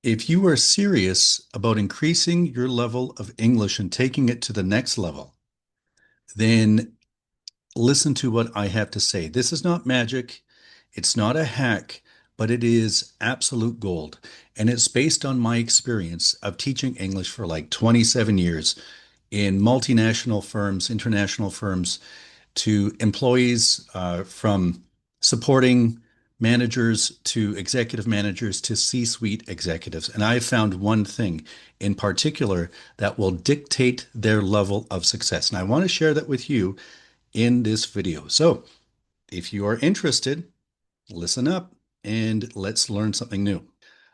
If you are serious about increasing your level of English and taking it to the next level, then listen to what I have to say. This is not magic. It's not a hack, but it is absolute gold. And it's based on my experience of teaching English for like 27 years in multinational firms, international firms, to employees from supporting managers to executive managers to C-suite executives. And I found one thing in particular that will dictate their level of success. And I want to share that with you in this video. So if you are interested, listen up and let's learn something new.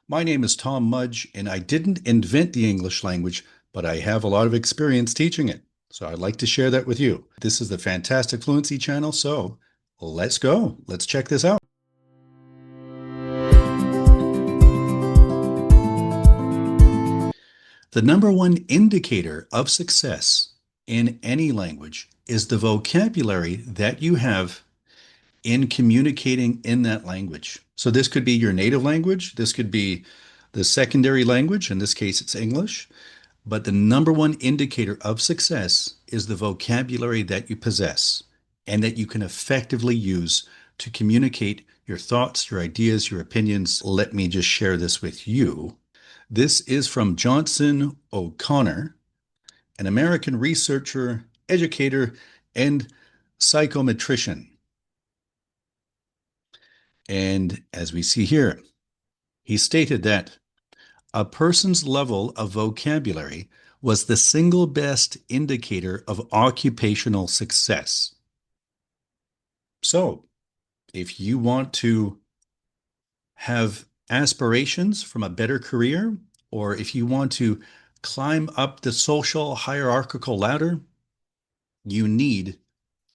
My name is Tom Mudge, and I didn't invent the English language, but I have a lot of experience teaching it. So I'd like to share that with you. This is the Fantastic Fluency channel, so let's go. Let's check this out. The number one indicator of success in any language is the vocabulary that you have in communicating in that language. So this could be your native language. This could be the secondary language. In this case, it's English. But the number one indicator of success is the vocabulary that you possess and that you can effectively use to communicate your thoughts, your ideas, your opinions. Let me just share this with you. This is from Johnson O'Connor, an American researcher, educator, and psychometrician. And as we see here, he stated that a person's level of vocabulary was the single best indicator of occupational success. So, if you want to have aspirations from a better career, or if you want to climb up the social hierarchical ladder, you need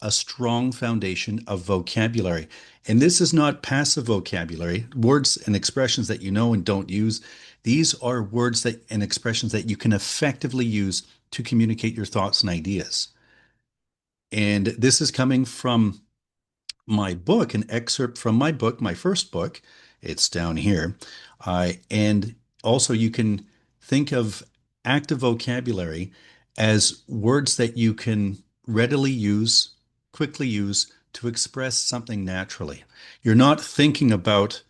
a strong foundation of vocabulary. And this is not passive vocabulary, words and expressions that you know and don't use. These are words that and expressions that you can effectively use to communicate your thoughts and ideas. And this is coming from my book, an excerpt from my book, my first book. It's down here. And also, you can think of active vocabulary as words that you can readily use, quickly use to express something naturally. You're not thinking about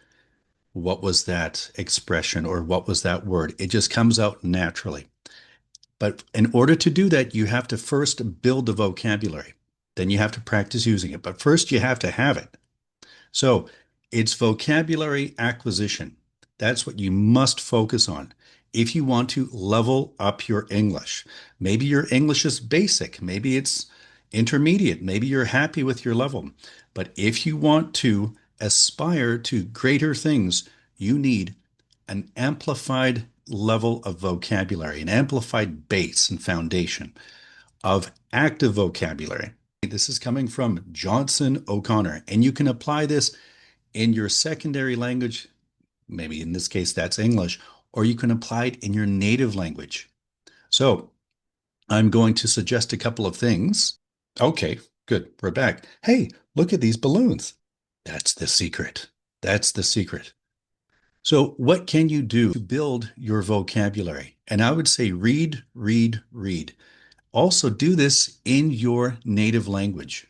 what was that expression or what was that word. It just comes out naturally. But in order to do that, you have to first build the vocabulary. Then you have to practice using it. But first, you have to have it. So it's vocabulary acquisition. That's what you must focus on if you want to level up your English. Maybe your English is basic. Maybe it's intermediate. Maybe you're happy with your level. But if you want to aspire to greater things, you need an amplified level of vocabulary, an amplified base and foundation of active vocabulary. This is coming from Johnson O'Connor, and you can apply this in your secondary language. Maybe in this case, that's English, or you can apply it in your native language. So I'm going to suggest a couple of things. Okay, good. We're back. Hey, look at these balloons. That's the secret. That's the secret. So what can you do to build your vocabulary? And I would say read, read, read. Also do this in your native language.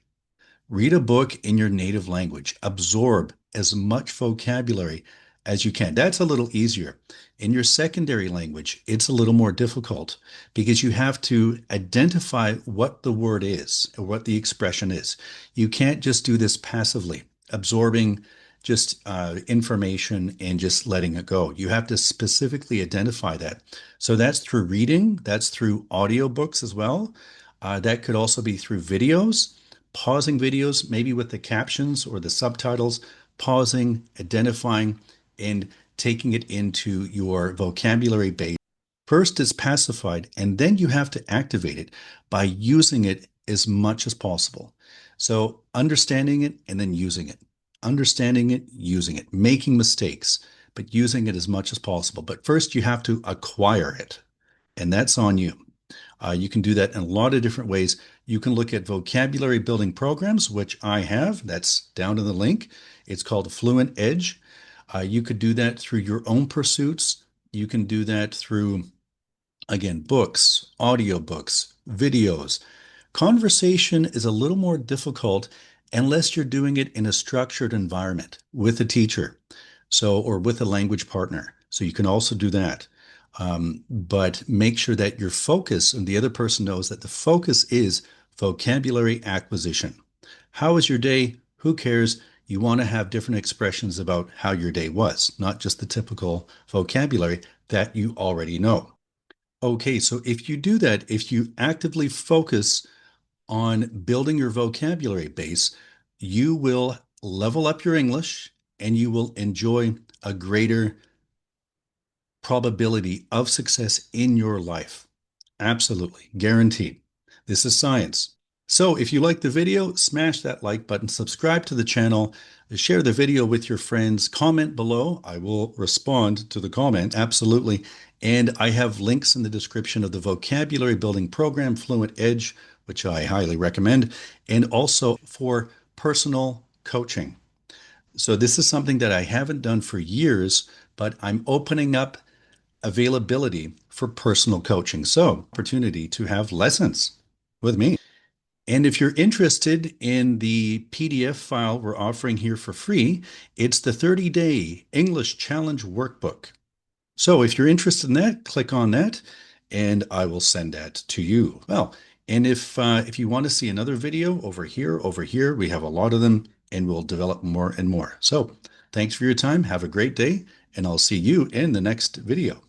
Read a book in your native language. Absorb as much vocabulary as you can. That's a little easier. In your secondary language, it's a little more difficult because you have to identify what the word is or what the expression is. You can't just do this passively, absorbing just information and just letting it go. You have to specifically identify that. So that's through reading, that's through audiobooks as well. That could also be through videos, pausing videos, maybe with the captions or the subtitles, pausing, identifying, and taking it into your vocabulary base. First, it's pacified, and then you have to activate it by using it as much as possible. So understanding it and then using it. Understanding it, using it, making mistakes, but using it as much as possible. But first, you have to acquire it, and that's on you. You can do that in a lot of different ways. You can look at vocabulary building programs, which I have. That's down in the link. It's called FluentEdge. You could do that through your own pursuits. You can do that through, again, books, audiobooks, videos. Conversation is a little more difficult unless you're doing it in a structured environment with a teacher, so or with a language partner. So you can also do that. But make sure that your focus and the other person knows that the focus is vocabulary acquisition. How was your day? Who cares? You want to have different expressions about how your day was, not just the typical vocabulary that you already know. Okay, so if you do that, if you actively focus on building your vocabulary base, you will level up your English and you will enjoy a greater probability of success in your life. Absolutely, guaranteed. This is science. So if you like the video, smash that like button, subscribe to the channel, share the video with your friends, comment below. I will respond to the comments, absolutely. And I have links in the description of the vocabulary building program, FluentEdge, which I highly recommend, and also for personal coaching. So this is something that I haven't done for years, but I'm opening up availability for personal coaching. So, opportunity to have lessons with me. And if you're interested in the PDF file we're offering here for free, it's the 30-day English Challenge Workbook. So if you're interested in that, click on that and I will send that to you. Well, and if you want to see another video over here, we have a lot of them and we'll develop more and more. So thanks for your time. Have a great day and I'll see you in the next video.